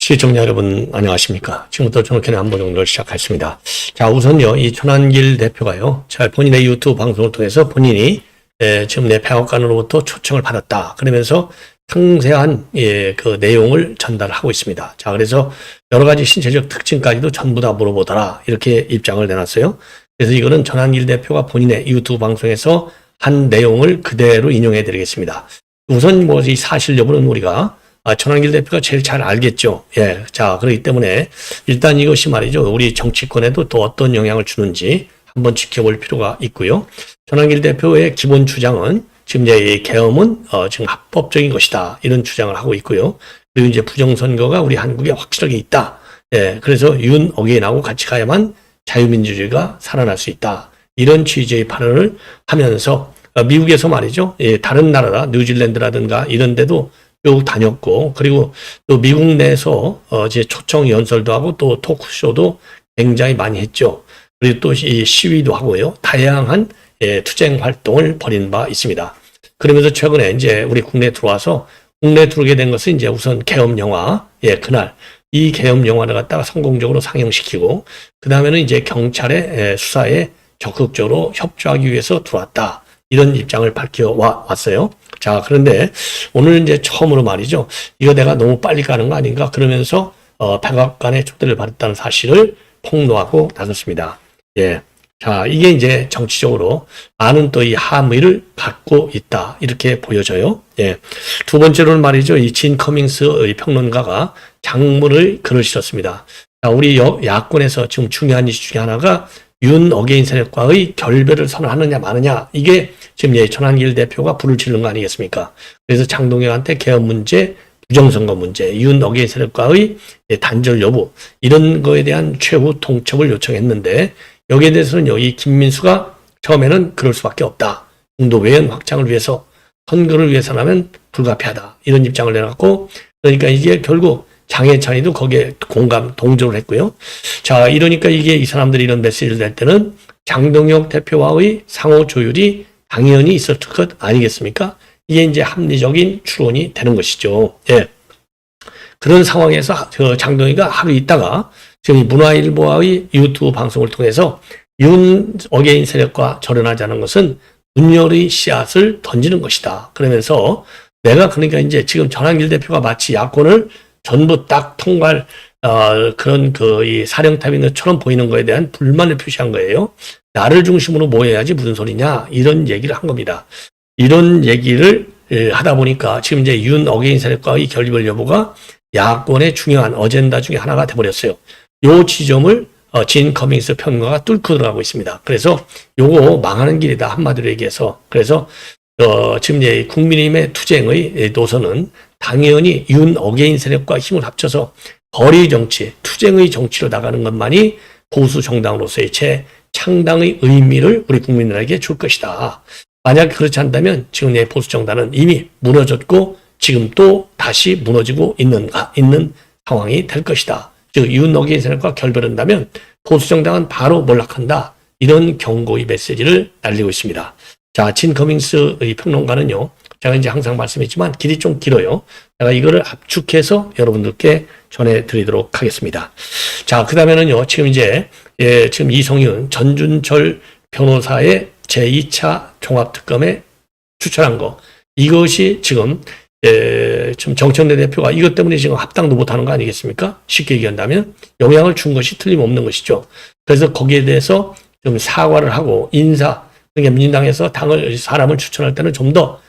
시청자 여러분 안녕하십니까. 지금부터 정확히 한번 정도를 시작하겠습니다. 자, 우선요, 이 천안길 대표가요, 자, 본인의 유튜브 방송을 통해서 본인이 지금 내 백악관으로부터 초청을 받았다, 그러면서 상세한 그 내용을 전달하고 있습니다. 자, 그래서 여러 가지 신체적 특징까지도 전부 다 물어보더라, 이렇게 입장을 내놨어요. 그래서 이거는 천안길 대표가 본인의 유튜브 방송에서 한 내용을 그대로 인용해 드리겠습니다. 우선 뭐 이 사실 여부는 우리가 천안길 대표가 제일 잘 알겠죠. 예. 자, 그렇기 때문에 일단 이것이 말이죠, 우리 정치권에도 또 어떤 영향을 주는지 한번 지켜볼 필요가 있고요. 천안길 대표의 기본 주장은 지금 이제 이 계엄은 지금 합법적인 것이다, 이런 주장을 하고 있고요. 그리고 이제 부정선거가 우리 한국에 확실하게 있다. 예. 그래서 윤 어게인하고 같이 가야만 자유민주주의가 살아날 수 있다, 이런 취지의 발언을 하면서 미국에서 말이죠, 예, 다른 나라 뉴질랜드라든가 이런 데도 쭉 다녔고, 그리고 또 미국 내에서 이제 초청 연설도 하고 또 토크쇼도 굉장히 많이 했죠. 그리고 또 이 시위도 하고요, 다양한 투쟁 활동을 벌인 바 있습니다. 그러면서 최근에 이제 우리 국내에 들어와서, 국내에 들어오게 된 것은 이제 우선 계엄 영화, 그날 이 계엄 영화를 갖다가 성공적으로 상영시키고, 그 다음에는 이제 경찰의 수사에 적극적으로 협조하기 위해서 들어왔다, 이런 입장을 밝혀왔어요. 자, 그런데 오늘 이제 처음으로 말이죠, 이거 내가 너무 빨리 가는 거 아닌가, 그러면서 백악관의 초대를 받았다는 사실을 폭로하고 나섰습니다. 예. 자, 이게 이제 정치적으로 많은 또 이 함의를 갖고 있다, 이렇게 보여져요. 예. 두 번째로는 말이죠, 이 진 커밍스 평론가가 장문의 글을 실었습니다. 자, 우리 야권에서 지금 중요한 이슈 중에 하나가 윤 어게인 세력과의 결별을 선언하느냐 마느냐, 이게 지금 천안길 대표가 불을 지르는 거 아니겠습니까? 그래서 장동혁한테 계엄 문제, 부정선거 문제, 윤 어게인 세력과의 단절 여부, 이런 거에 대한 최후 통첩을 요청했는데, 여기에 대해서는 이 김민수가 처음에는 그럴 수밖에 없다, 중도 외연 확장을 위해서, 선거를 위해서라면 불가피하다, 이런 입장을 내놨고, 그러니까 이게 결국 장해찬이도 거기에 동조를 했고요. 자, 이러니까 이게 이 사람들이 이런 메시지를 낼 때는 장동혁 대표와의 상호 조율이 당연히 있었을 것 아니겠습니까? 이게 이제 합리적인 추론이 되는 것이죠. 예. 그런 상황에서 장동혁이가 하루 있다가 지금 문화일보와의 유튜브 방송을 통해서 윤 어게인 세력과 절연하자는 것은 분열의 씨앗을 던지는 것이다, 그러면서 내가 그러니까 이제 지금 천안길 대표가 마치 야권을 전부 딱 통과할 그런 이 사령탑인 것처럼 보이는 거에 대한 불만을 표시한 거예요. 나를 중심으로 모여야지 무슨 소리냐, 이런 얘기를 한 겁니다. 이런 얘기를 하다 보니까 지금 이제 윤 어게인 세력과의 결별 여부가 야권의 중요한 어젠다 중에 하나가 돼버렸어요. 요 지점을 진 커밍스 평론가가 뚫고 들어가고 있습니다. 그래서 요거 망하는 길이다, 한마디로 얘기해서. 그래서 지금 이제 국민의힘의 투쟁의 노선은 당연히 윤 어게인 세력과 힘을 합쳐서 거리 정치, 투쟁의 정치로 나가는 것만이 보수 정당으로서의 재창당의 의미를 우리 국민들에게 줄 것이다. 만약 그렇지 않다면 지금 내 보수 정당은 이미 무너졌고 지금 또 다시 무너지고 있는 상황이 될 것이다. 즉 윤 어게인 세력과 결별한다면 보수 정당은 바로 몰락한다, 이런 경고의 메시지를 날리고 있습니다. 자, 진 커밍스의 평론가는요, 제가 이제 항상 말씀했지만 길이 좀 길어요. 제가 이거를 압축해서 여러분들께 전해드리도록 하겠습니다. 자, 그 다음에는요, 지금 이제 지금 이성윤, 전준철 변호사의 제2차 종합특검에 추천한 거, 이것이 지금 정청래 대표가 이것 때문에 지금 합당도 못하는 거 아니겠습니까? 쉽게 얘기한다면 영향을 준 것이 틀림없는 것이죠. 그래서 거기에 대해서 좀 사과를 하고 그러니까 민주당에서 사람을 추천할 때는 좀 더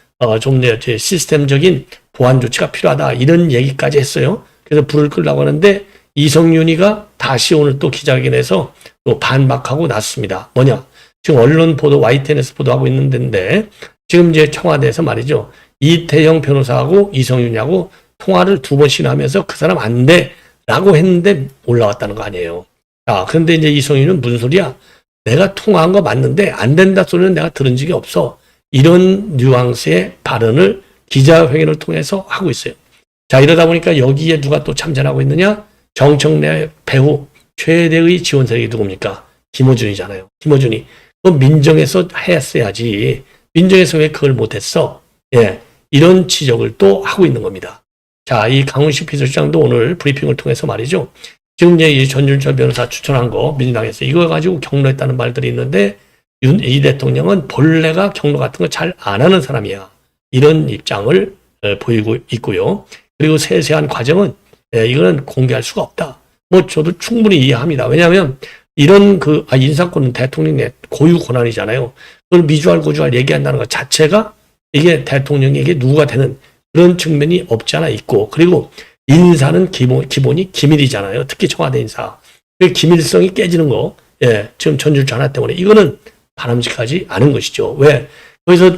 시스템적인 보완 조치가 필요하다, 이런 얘기까지 했어요. 그래서 불을 끌려고 하는데 이성윤이가 다시 오늘 또 기자회견에서 또 반박하고 나섰습니다. 뭐냐? 지금 언론 보도, YTN에서 보도하고 있는데 지금 이제 청와대에서 말이죠, 이태영 변호사하고 이성윤이하고 통화를 2번씩이나 하면서 그 사람 안 돼라고 했는데 올라왔다는 거 아니에요. 자, 그런데 이제 이성윤은 무슨 소리야? 내가 통화한 거 맞는데 안 된다 소리는 내가 들은 적이 없어, 이런 뉘앙스의 발언을 기자회견을 통해서 하고 있어요. 자, 이러다 보니까 여기에 누가 또 참전하고 있느냐? 정청래 배우 최대의 지원 세력이 누굽니까? 김어준이잖아요. 김어준이. 그 민정에서 했어야지. 민정에서 왜 그걸 못했어? 예. 이런 지적을 또 하고 있는 겁니다. 자, 이 강훈식 비서실장도 오늘 브리핑을 통해서 말이죠. 지금 이제 이 전준철 변호사 추천한 거 민주당에서 이거 가지고 경로했다는 말들이 있는데 이 대통령은 본래가 경로 같은 거 잘 안 하는 사람이야. 이런 입장을 보이고 있고요. 그리고 세세한 과정은 이거는 공개할 수가 없다. 뭐 저도 충분히 이해합니다. 왜냐하면 이런 인사권은 대통령의 고유 권한이잖아요. 그걸 미주알 고주알 얘기한다는 것 자체가 이게 대통령에게 누가 되는 그런 측면이 없지 않아 있고, 그리고 인사는 기본이 기밀이잖아요. 특히 청와대 인사. 그 기밀성이 깨지는 거, 지금 전준철 하나 때문에 이거는 바람직하지 않은 것이죠. 왜? 거기서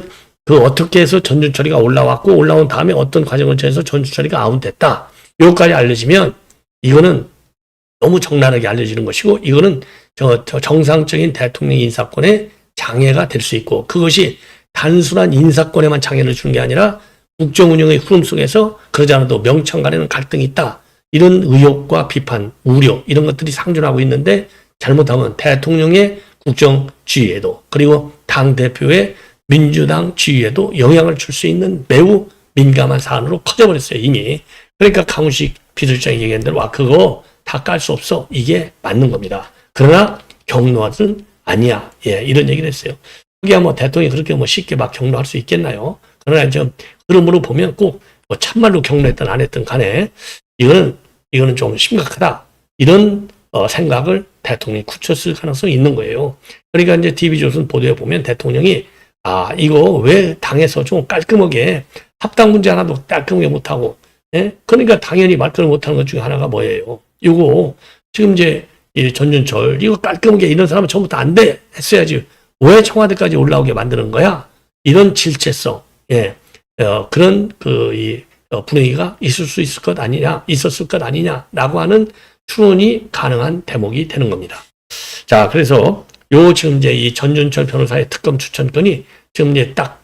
어떻게 해서 전준철이가 올라왔고, 올라온 다음에 어떤 과정을 통해서 전준철이가 아웃됐다. 여기까지 알려지면 이거는 너무 적나라하게 알려지는 것이고, 이거는 정상적인 대통령 인사권의 장애가 될 수 있고, 그것이 단순한 인사권에만 장애를 주는 게 아니라 국정 운영의 흐름 속에서 그러지 않아도 명청 간에는 갈등이 있다. 이런 의혹과 비판, 우려 이런 것들이 상존하고 있는데 잘못하면 대통령의 국정 지휘에도 그리고 당대표의 민주당 지휘에도 영향을 줄 수 있는 매우 민감한 사안으로 커져버렸어요. 이미. 그러니까 강훈식 비서실장이 얘기한 대로 그거 다 깔 수 없어. 이게 맞는 겁니다. 그러나 경로는 아니야. 이런 얘기를 했어요. 그게 뭐 대통령이 그렇게 뭐 쉽게 막 경로할 수 있겠나요? 그러나 좀 흐름으로 보면 꼭 뭐 참말로 경로했든 안 했든 간에 이거는 좀 심각하다. 이런 생각을 대통령이 굳혔을 가능성이 있는 거예요. 그러니까 이제 TV조선 보도에 보면 대통령이 이거 왜 당에서 좀 깔끔하게 합당 문제 하나도 깔끔하게 못하고, 그러니까 당연히 말씀을 못하는 것 중에 하나가 뭐예요? 이거 지금 이제 이 전준철 이거 깔끔하게 이런 사람은 처음부터 안 돼 했어야지 왜 청와대까지 올라오게 만드는 거야? 이런 질체성, 그런 분위기가 있었을 것 아니냐라고 하는 추론이 가능한 대목이 되는 겁니다. 자, 그래서 지금 이제 이 전준철 변호사의 특검 추천권이 지금 이제 딱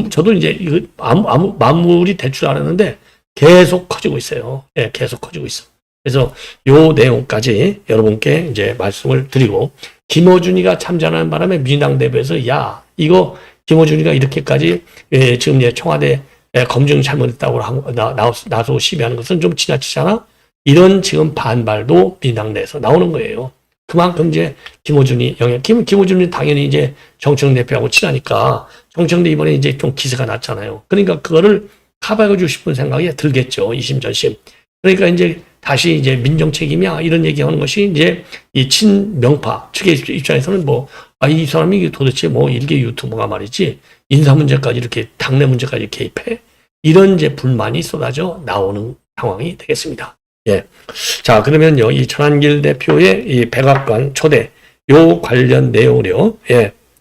저도 이제 이거 마무리 될 줄 알았는데 계속 커지고 있어요. 계속 커지고 있어. 그래서 요 내용까지 여러분께 이제 말씀을 드리고, 김어준이가 참전하는 바람에 민주당 내부에서 이거 김어준이가 이렇게까지 지금 이제 청와대 검증 잘못했다고 나서고 시비하는 것은 좀 지나치잖아. 이런 지금 반발도 민주당 내에서 나오는 거예요. 그만큼 이제 김어준이 김어준이 당연히 이제 정청래 대표하고 친하니까 정청래 이번에 이제 좀 기세가 났잖아요. 그러니까 그거를 커버해주고 싶은 생각이 들겠죠. 이심전심. 그러니까 이제 다시 이제 민정 책임이야 이런 얘기하는 것이 이제 이 친명파 측의 입장에서는 이 사람이 도대체 일개 유튜버가 말이지 인사 문제까지 이렇게 당내 문제까지 개입해 이런 이제 불만이 쏟아져 나오는 상황이 되겠습니다. 자, 그러면요 이 천안길 대표의 이 백악관 초대 요 관련 내용을요,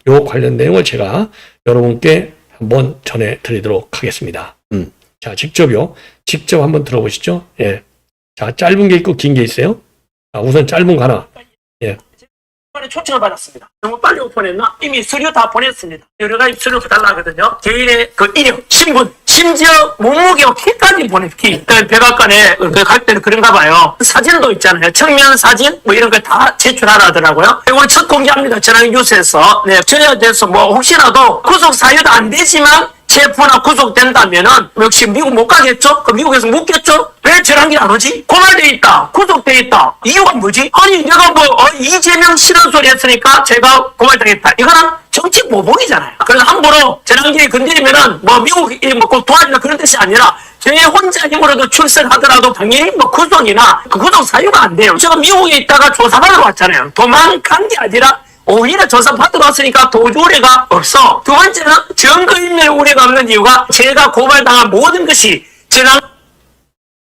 요 관련 내용을 제가 여러분께 한번 전해드리도록 하겠습니다. 자, 직접 한번 들어보시죠. 자, 짧은 게 있고 긴 게 있어요. 우선 짧은 거 하나. 이번에 초청을 받았습니다. 너무 빨리 오픈했나? 이미 서류 다 보냈습니다. 여러 가지 서류 달라 하거든요. 개인의 이력, 신분, 심지어 몸무게와 키까지 보냈기. 백악관에 갈 때는 그런가 봐요. 사진도 있잖아요. 청면 사진 이런 거 다 제출하라 하더라고요. 이걸 첫 공개합니다. 전화기 뉴스에서. 저에 대해서 혹시라도 구속 사유도 안 되지만 체포나 구속된다면은 역시 미국 못 가겠죠? 미국에서 묻겠죠? 왜 전환기 안 오지? 고발돼 있다. 구속돼 있다. 이유가 뭐지? 아니 내가 이재명 싫은 소리 했으니까 제가 고발당했다. 이거는 정책 모범이잖아요. 그래서 함부로 전환기에 건드리면은 미국이 꼭 도와준다 그런 뜻이 아니라 제 혼자 힘으로도 출석하더라도 당연히 구속이나 구속 사유가 안 돼요. 제가 미국에 있다가 조사받으러 왔잖아요. 도망간 게 아니라 오히려 조사받으러 왔으니까 도주 우려가 없어. 두 번째는 증거인멸 우려가 없는 이유가 제가 고발당한 모든 것이 제가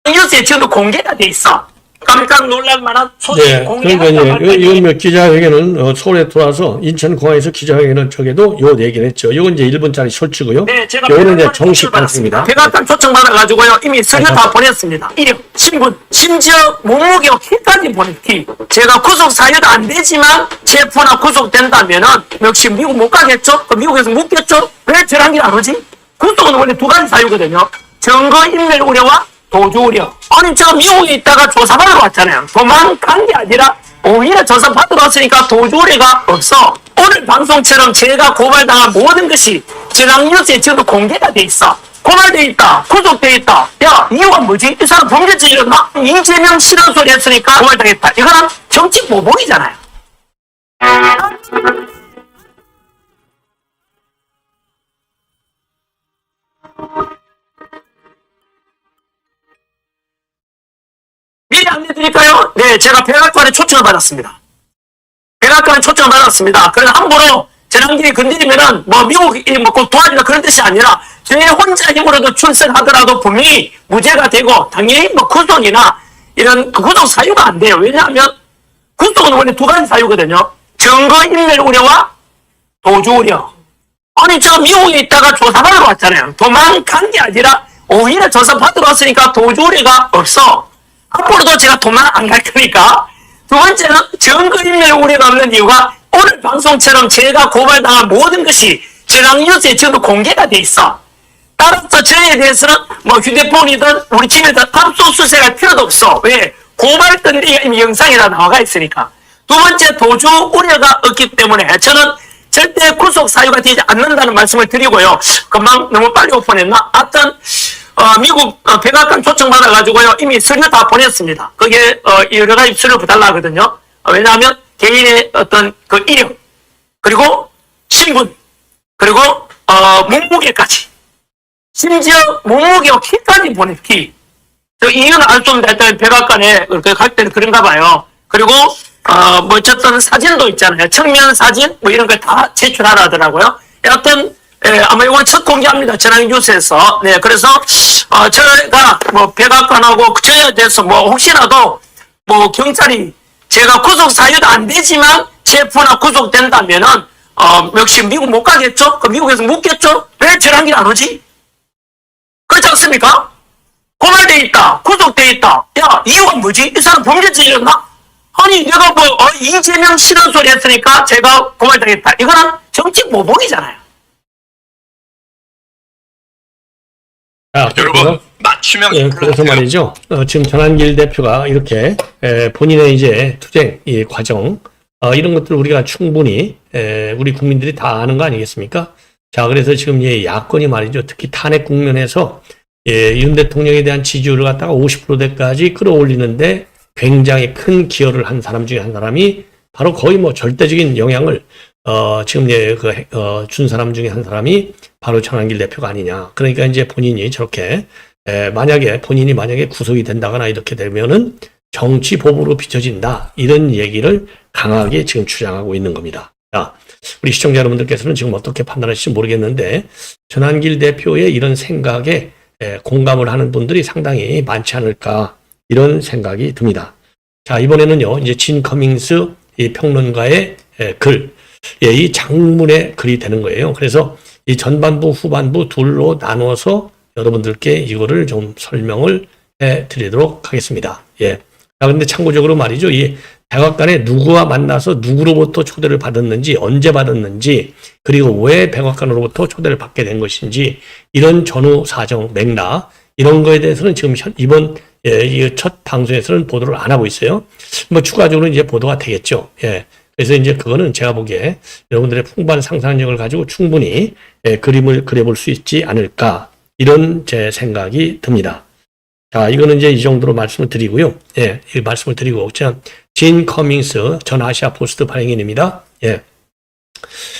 뉴스에 지금도 공개가 돼 있어. 깜짝 놀랄 만한 소식 공개가 그러니까 이건 기자회견은 서울에 들어와서 인천공항에서 기자회견을 저게도 요 얘기를 했죠. 이건 이제 1분짜리 쇼츠고요. 제가 요거는 이제 정식 방송입니다. 백악관 초청받아가지고요. 이미 서류 다 보냈습니다. 이력, 신분, 심지어 몸무게와 키까지 보냈기. 제가 구속 사유도 안 되지만 체포나 구속된다면은 역시 미국 못 가겠죠? 미국에서 묻겠죠? 왜 전환기 안 오지? 구속은 원래 두 가지 사유거든요. 증거인멸 우려와 도주 우려. 아니 제가 미국에 있다가 조사받으러 왔잖아요. 도망간 게 아니라 오히려 조사 받으러 왔으니까 도주 우려가 없어. 오늘 방송처럼 제가 고발당한 모든 것이 저장뉴스에 지금 공개가 돼 있어. 고발돼 있다. 구속돼 있다. 야, 이유가 뭐지? 이 사람 범죄죄였나? 이재명 싫은 소리 했으니까 고발당했다. 이거는 정치 모독이잖아요. 미리 안내드릴까요? 네, 제가 백악관에 초청을 받았습니다. 백악관에 초청을 받았습니다. 그래서 함부로 재난길이 건드리면은 뭐 미국이 뭐 도와준다 그런 뜻이 아니라 제 혼자 힘으로도 출석하더라도 분명히 무죄가 되고 당연히 뭐 구속이나 이런 구속 사유가 안 돼요. 왜냐하면 구속은 원래 두 가지 사유거든요. 증거인멸 우려와 도주 우려. 아니 저 미국에 있다가 조사받으러 왔잖아요. 도망간 게 아니라 오히려 조사받으러 왔으니까 도주 우려가 없어. 앞으로도 제가 도망 안 갈 거니까. 두 번째는 증거인멸 우려가 없는 이유가 오늘 방송처럼 제가 고발당한 모든 것이 저장뉴스에 지금 공개가 돼 있어. 따라서 저에 대해서는 뭐 휴대폰이든 우리 집에든 압수수색할 필요도 없어. 왜? 고발 건데가 이미 영상에 다 나와가 있으니까. 두 번째 도주 우려가 없기 때문에 저는 절대 구속 사유가 되지 않는다는 말씀을 드리고요. 금방 너무 빨리 오픈했나? 하여튼 미국 백악관 초청받아가지고요. 이미 서류 다 보냈습니다. 거기에 여러 가지 서류 부달라거든요. 왜냐하면 개인의 어떤 그 이력, 그리고 신분, 그리고 몸무게까지. 심지어 몸무게와 키까지 보내, 키. 이유는 알 수 없는데 일단 백악관에 갈 때는 그런가 봐요. 그리고 뭐 어쨌든 사진도 있잖아요. 측면 사진 뭐 이런 걸 다 제출하라 하더라고요. 여하튼 아마 이건 첫 공개합니다. 전화뉴스에서. 네, 그래서 제가 뭐 백악관하고 저에 대해서 뭐 혹시라도 뭐 경찰이 제가 구속 사유도 안 되지만 체포나 구속된다면은 역시 미국 못 가겠죠? 그 미국에서 묻겠죠? 왜 전화길 안 오지? 그렇지 않습니까? 고발돼 있다. 구속돼 있다. 야, 이유가 뭐지? 이 사람 범죄죄였나? 아니 내가 뭐 이재명 싫은 소리 했으니까 제가 고발당했다. 이거는 정치 모독이잖아요. 여러분 맞춤형 예, 그래서 말이죠. 지금 전한길 대표가 이렇게 본인의 이제 투쟁 이 과정 이런 것들 우리가 충분히 우리 국민들이 다 아는 거 아니겠습니까? 자, 그래서 지금 이 야권이 말이죠. 특히 탄핵 국면에서 윤 대통령에 대한 지지율을 갖다가 50%대까지 끌어올리는데 굉장히 큰 기여를 한 사람 중에 한 사람이 바로 거의 뭐 절대적인 영향을 지금 준 사람 중에 한 사람이 바로 전한길 대표가 아니냐. 그러니까 이제 본인이 저렇게 본인이 만약에 구속이 된다거나 이렇게 되면은 정치 보복으로 비춰진다. 이런 얘기를 강하게 지금 주장하고 있는 겁니다. 자, 우리 시청자 여러분들께서는 지금 어떻게 판단하실지 모르겠는데 전한길 대표의 이런 생각에 공감을 하는 분들이 상당히 많지 않을까 이런 생각이 듭니다. 자, 이번에는요, 이제 진 커밍스 이 평론가의 글, 이 장문의 글이 되는 거예요. 그래서 이 전반부, 후반부 둘로 나눠서 여러분들께 이거를 좀 설명을 해 드리도록 하겠습니다. 예. 자, 근데 참고적으로 말이죠. 이 백악관에 누구와 만나서 누구로부터 초대를 받았는지, 언제 받았는지, 그리고 왜 백악관으로부터 초대를 받게 된 것인지, 이런 전후 사정, 맥락, 이런 거에 대해서는 지금 이번 이 첫 방송에서는 보도를 안 하고 있어요. 뭐 추가적으로 이제 보도가 되겠죠. 예. 그래서 이제 그거는 제가 보기에 여러분들의 풍부한 상상력을 가지고 충분히 그림을 그려볼 수 있지 않을까 이런 제 생각이 듭니다. 자, 이거는 이제 이 정도로 말씀을 드리고요. 예, 이 말씀을 드리고 진 커밍스 전 아시아 포스트 발행인입니다. 예.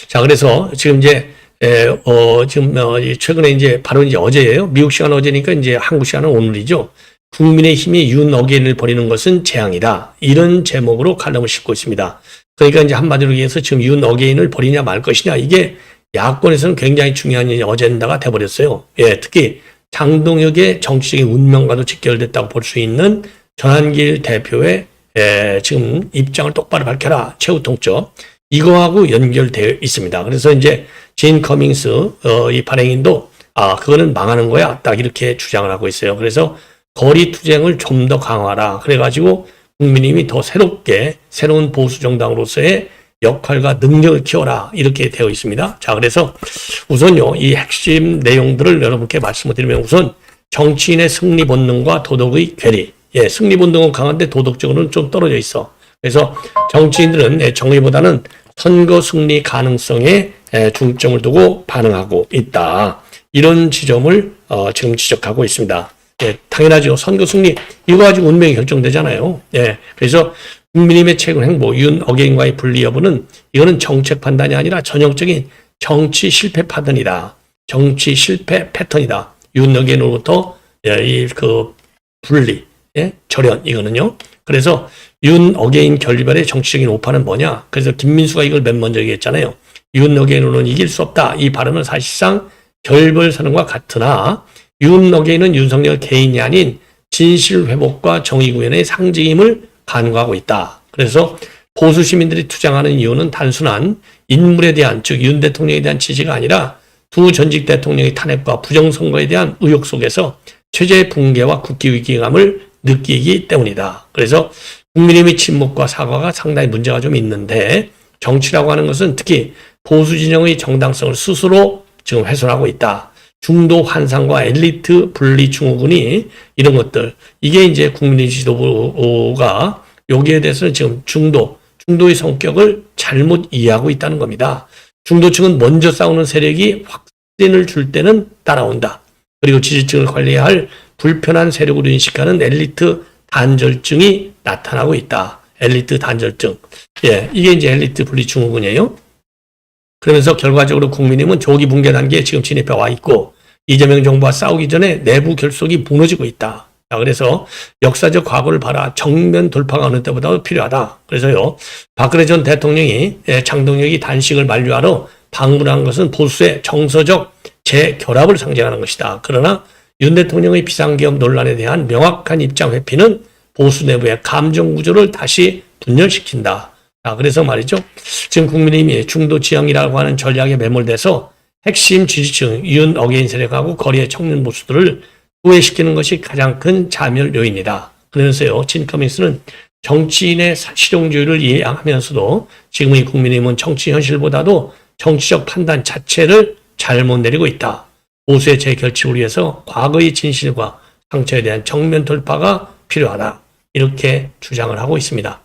자, 그래서 지금 이제 최근에 이제 바로 이제 어제예요. 미국 시간 어제니까 이제 한국 시간은 오늘이죠. 국민의힘이 윤 어게인을 벌이는 것은 재앙이다. 이런 제목으로 칼럼을 싣고 있습니다. 그러니까 이제 한마디로 얘기해서 지금 윤 어게인을 벌이냐 말 것이냐 이게 야권에서는 굉장히 중요한 어젠다가 돼버렸어요. 예, 특히 장동혁의 정치적인 운명과도 직결됐다고 볼 수 있는 전한길 대표의 지금 입장을 똑바로 밝혀라. 최후 통첩. 이거하고 연결되어 있습니다. 그래서 이제 진 커밍스 이 발행인도 그거는 망하는 거야. 딱 이렇게 주장을 하고 있어요. 그래서 거리 투쟁을 좀 더 강화하라. 그래가지고 국민의힘이 더 새로운 보수 정당으로서의 역할과 능력을 키워라. 이렇게 되어 있습니다. 자, 그래서 우선요, 이 핵심 내용들을 여러분께 말씀을 드리면 우선 정치인의 승리 본능과 도덕의 괴리. 예, 승리 본능은 강한데 도덕적으로는 좀 떨어져 있어. 그래서 정치인들은 정의보다는 선거 승리 가능성에 중점을 두고 반응하고 있다. 이런 지점을 지금 지적하고 있습니다. 당연하죠. 선거 승리 이거 가지고 운명이 결정되잖아요. 그래서 국민의힘의 최근 행보, 윤 어게인과의 분리 여부는 이거는 정책 판단이 아니라 전형적인 정치 실패 파던이다. 정치 실패 패턴이다. 윤 어게인으로부터 그 분리, 절연 이거는요. 그래서 윤 어게인 결별의 정치적인 오판은 뭐냐? 그래서 김민수가 이걸 맨 먼저 얘기했잖아요. 윤 어게인으로는 이길 수 없다. 이 발언은 사실상 결별 선언과 같으나 윤 어게인은 윤석열 개인이 아닌 진실회복과 정의구현의 상징임을 간과하고 있다. 그래서 보수 시민들이 투쟁하는 이유는 단순한 인물에 대한, 즉 윤 대통령에 대한 지지가 아니라 두 전직 대통령의 탄핵과 부정선거에 대한 의혹 속에서 체제 붕괴와 국기 위기감을 느끼기 때문이다. 그래서 국민의힘의 침묵과 사과가 상당히 문제가 좀 있는데 정치라고 하는 것은 특히 보수 진영의 정당성을 스스로 지금 훼손하고 있다. 중도 환상과 엘리트 분리 증후군이 이런 것들 이게 이제 국민의 지도부가 여기에 대해서는 지금 중도의 성격을 잘못 이해하고 있다는 겁니다. 중도층은 먼저 싸우는 세력이 확진을 줄 때는 따라온다. 그리고 지지층을 관리해야 할 불편한 세력으로 인식하는 엘리트 단절증이 나타나고 있다. 엘리트 단절증. 이게 이제 엘리트 분리 증후군이에요. 그러면서 결과적으로 국민의힘은 조기 붕괴 단계에 지금 진입해 와 있고 이재명 정부와 싸우기 전에 내부 결속이 무너지고 있다. 그래서 역사적 과거를 봐라. 정면 돌파가 어느 때보다도 필요하다. 그래서요. 박근혜 전 대통령이 장동혁이 단식을 만류하러 방문한 것은 보수의 정서적 재결합을 상징하는 것이다. 그러나 윤 대통령의 비상계엄 논란에 대한 명확한 입장 회피는 보수 내부의 감정 구조를 다시 분열시킨다. 그래서 말이죠. 지금 국민의힘이 중도 지형이라고 하는 전략에 매몰돼서 핵심 지지층 윤 어게인 세력하고 거리의 청년 보수들을 후회시키는 것이 가장 큰 자멸 요인이다. 그러면서요. 진커민스는 정치인의 실용주의를 이해하면서도 지금의 국민의힘은 정치 현실보다도 정치적 판단 자체를 잘못 내리고 있다. 보수의 재결집을 위해서 과거의 진실과 상처에 대한 정면 돌파가 필요하다. 이렇게 주장을 하고 있습니다.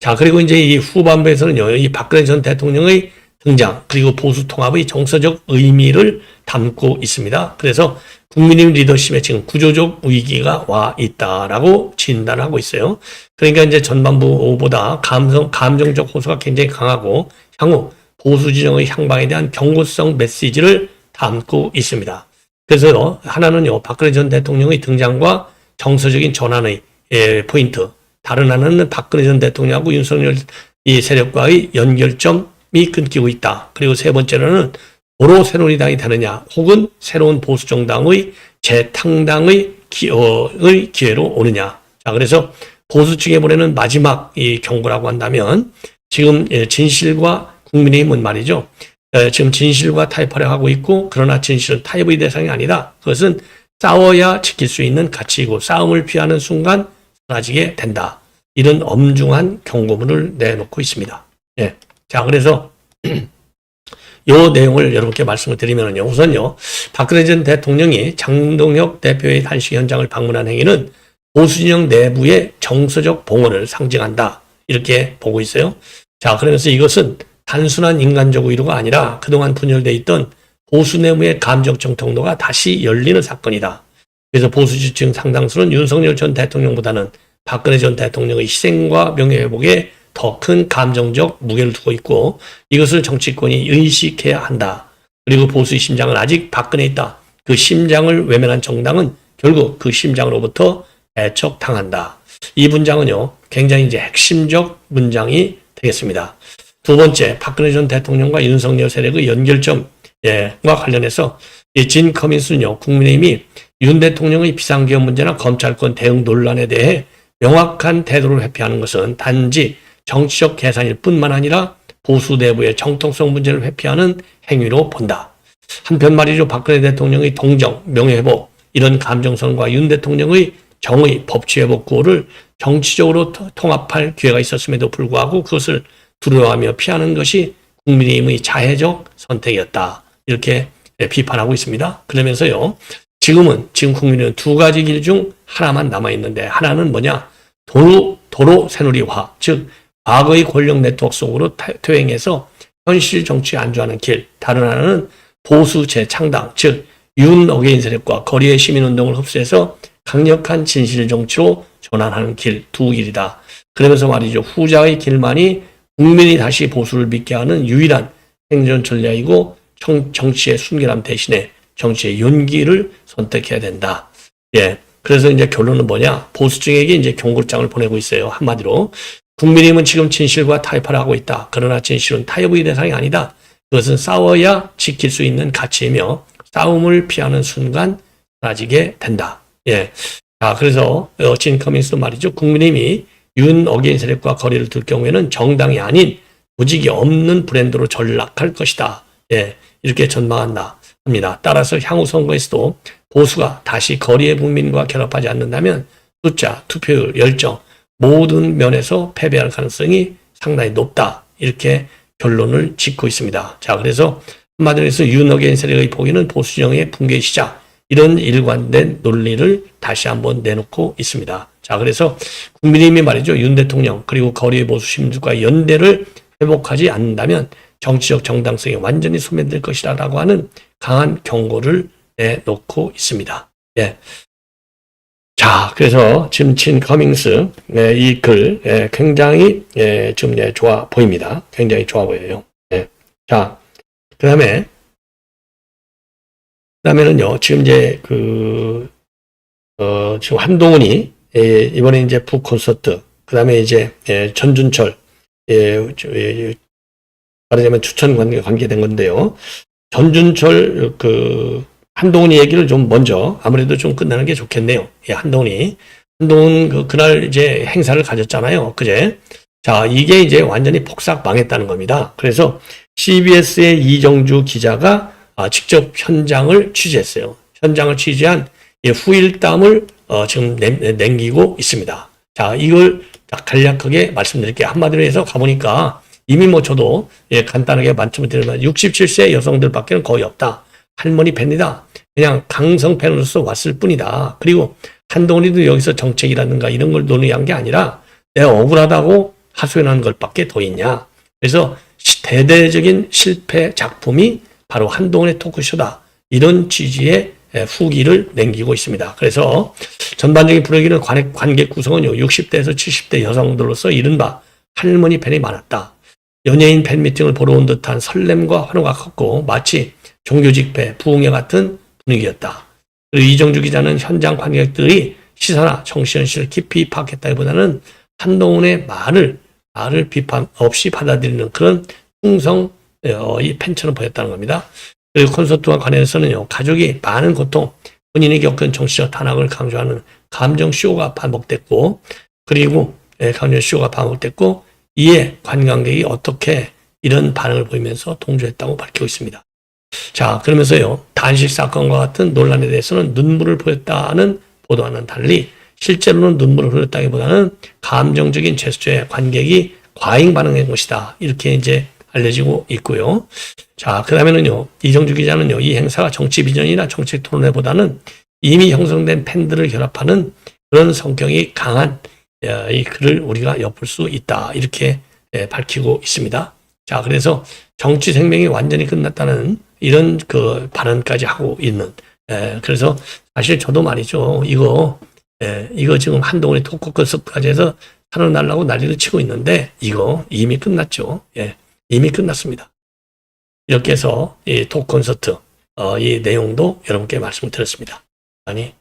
자, 그리고 이제 이 후반부에서는요, 이 박근혜 전 대통령의 등장, 그리고 보수 통합의 정서적 의미를 담고 있습니다. 그래서 국민의힘 리더십에 지금 구조적 위기가 와 있다라고 진단하고 있어요. 그러니까 이제 전반부보다 감정적 호소가 굉장히 강하고 향후 보수 진영의 향방에 대한 경고성 메시지를 담고 있습니다. 그래서 하나는요, 박근혜 전 대통령의 등장과 정서적인 전환의 포인트. 다른 하나는 박근혜 전 대통령하고 윤석열 이 세력과의 연결점이 끊기고 있다. 그리고 세 번째로는 도로 새누리당이 되느냐, 혹은 새로운 보수 정당의 재탕당의 기회로 오느냐. 자, 그래서 보수 측에 보내는 마지막 이 경고라고 한다면 지금 진실과 국민의힘은 말이죠. 지금 진실과 타협하려 하고 있고, 그러나 진실은 타협의 대상이 아니다. 그것은 싸워야 지킬 수 있는 가치이고 싸움을 피하는 순간 사라지게 된다. 이런 엄중한 경고문을 내놓고 있습니다. 자, 그래서 이 내용을 여러분께 말씀을 드리면요. 우선요, 박근혜 전 대통령이 장동혁 대표의 단식 현장을 방문한 행위는 보수진영 내부의 정서적 봉헌을 상징한다. 이렇게 보고 있어요. 자, 그러면서 이것은 단순한 인간적 의도가 아니라 그동안 분열되어 있던 보수 내부의 감정적 통로가 다시 열리는 사건이다. 그래서 보수 지지층 상당수는 윤석열 전 대통령보다는 박근혜 전 대통령의 희생과 명예회복에 더 큰 감정적 무게를 두고 있고 이것을 정치권이 의식해야 한다. 그리고 보수의 심장은 아직 박근혜에 있다. 그 심장을 외면한 정당은 결국 그 심장으로부터 배척당한다. 이 문장은요, 굉장히 이제 핵심적 문장이 되겠습니다. 두 번째, 박근혜 전 대통령과 윤석열 세력의 연결점과 관련해서 진 커민스는요, 국민의힘이 윤 대통령의 비상계엄 문제나 검찰권 대응 논란에 대해 명확한 태도를 회피하는 것은 단지 정치적 계산일 뿐만 아니라 보수 내부의 정통성 문제를 회피하는 행위로 본다. 한편 말이죠. 박근혜 대통령의 동정, 명예회복, 이런 감정선과 윤 대통령의 정의, 법치회복 구호를 정치적으로 통합할 기회가 있었음에도 불구하고 그것을 두려워하며 피하는 것이 국민의힘의 자해적 선택이었다. 이렇게 비판하고 있습니다. 그러면서요. 지금 국민의힘은 두 가지 길 중 하나만 남아있는데 하나는 뭐냐? 도로 도로 새누리화, 즉 과거의 권력 네트워크 속으로 퇴행해서 현실 정치에 안주하는 길, 다른 하나는 보수 재창당, 즉 윤 어게인 세력과 거리의 시민운동을 흡수해서 강력한 진실 정치로 전환하는 길, 두 길이다. 그러면서 말이죠. 후자의 길만이 국민이 다시 보수를 믿게 하는 유일한 생존 전략이고 정치의 순결함 대신에 정치의 윤기를 선택해야 된다. 예. 그래서 이제 결론은 뭐냐? 보수층에게 이제 경고장을 보내고 있어요. 한마디로. 국민의힘은 지금 진실과 타협을 하고 있다. 그러나 진실은 타협의 대상이 아니다. 그것은 싸워야 지킬 수 있는 가치이며 싸움을 피하는 순간 사라지게 된다. 예. 자, 그래서 진 커밍스도 말이죠. 국민의힘이 윤 어게인 세력과 거리를 둘 경우에는 정당이 아닌 조직이 없는 브랜드로 전락할 것이다. 예. 이렇게 전망한다 합니다. 따라서 향후 선거에서도 보수가 다시 거리의 국민과 결합하지 않는다면 숫자, 투표율, 열정 모든 면에서 패배할 가능성이 상당히 높다. 이렇게 결론을 짓고 있습니다. 자, 그래서 한마디로 해서 윤 어게인 세력의 포기는 보수 진영의 붕괴의 시작. 이런 일관된 논리를 다시 한번 내놓고 있습니다. 자, 그래서 국민의힘이 말이죠. 윤 대통령 그리고 거리의 보수 시민들과의 연대를 회복하지 않는다면 정치적 정당성이 완전히 소멸될 것이라고 하는 강한 경고를 내놓고 있습니다. 예. 자, 그래서 지금 진 커밍스 이 글 굉장히 좀 좋아 보입니다. 굉장히 좋아 보여요. 예. 자, 그다음에는요. 지금 이제 지금 한동훈이 이번에 이제 북 콘서트, 그다음에 이제 전준철 말하자면 추천 관계된 건데요. 전준철 한동훈이 얘기를 좀 먼저 아무래도 좀 끝나는 게 좋겠네요. 예, 한동훈 그날 이제 행사를 가졌잖아요. 그제. 자, 이게 이제 완전히 폭삭 망했다는 겁니다. 그래서 CBS의 이정주 기자가 직접 현장을 취재했어요. 현장을 취재한 후일담을 지금 남기고 있습니다. 자, 이걸 간략하게 말씀드릴게요. 한마디로 해서 가보니까 이미 뭐 저도 간단하게 만점을 드리면 67세 여성들밖에 거의 없다. 할머니 팬이다. 그냥 강성 팬으로서 왔을 뿐이다. 그리고 한동훈이도 여기서 정책이라든가 이런 걸 논의한 게 아니라 내가 억울하다고 하소연하는 것밖에 더 있냐. 그래서 대대적인 실패 작품이 바로 한동훈의 토크쇼다. 이런 취지의 후기를 남기고 있습니다. 그래서 전반적인 분위기는 관객 구성은요. 60대에서 70대 여성들로서 이른바 할머니 팬이 많았다. 연예인 팬미팅을 보러 온 듯한 설렘과 환호가 컸고 마치 종교 집회, 부흥회 같은 분위기였다. 그리고 이정주 기자는 현장 관객들이 시사나 정치 현실을 깊이 파악했다기보다는 한동훈의 말을 비판 없이 받아들이는 그런 충성 이 팬처럼 보였다는 겁니다. 그리고 콘서트와 관련해서는요. 가족이 많은 고통, 본인이 겪은 정치적 탄압을 강조하는 감정쇼가 반복됐고 그리고 감정쇼가 반복됐고 이에 관광객이 어떻게 이런 반응을 보이면서 동조했다고 밝히고 있습니다. 자, 그러면서요. 단식 사건과 같은 논란에 대해서는 눈물을 보였다는 보도와는 달리 실제로는 눈물을 흘렸다기보다는 감정적인 제스처에 관객이 과잉 반응한 것이다. 이렇게 이제 알려지고 있고요. 자, 그 다음에는요. 이정주 기자는요. 이 행사가 정치 비전이나 정책 토론회보다는 이미 형성된 팬들을 결합하는 그런 성격이 강한 이 글을 우리가 엿볼 수 있다. 이렇게 밝히고 있습니다. 자, 그래서 정치 생명이 완전히 끝났다는 이런 발언까지 하고 있는. 그래서 사실 저도 말이죠. 이거 지금 한동훈의 토크 콘서트까지 해서 산을 날라고 난리를 치고 있는데 이거 이미 끝났죠. 예, 이미 끝났습니다. 이렇게 해서 이 토크 콘서트 이 내용도 여러분께 말씀을 드렸습니다. 아니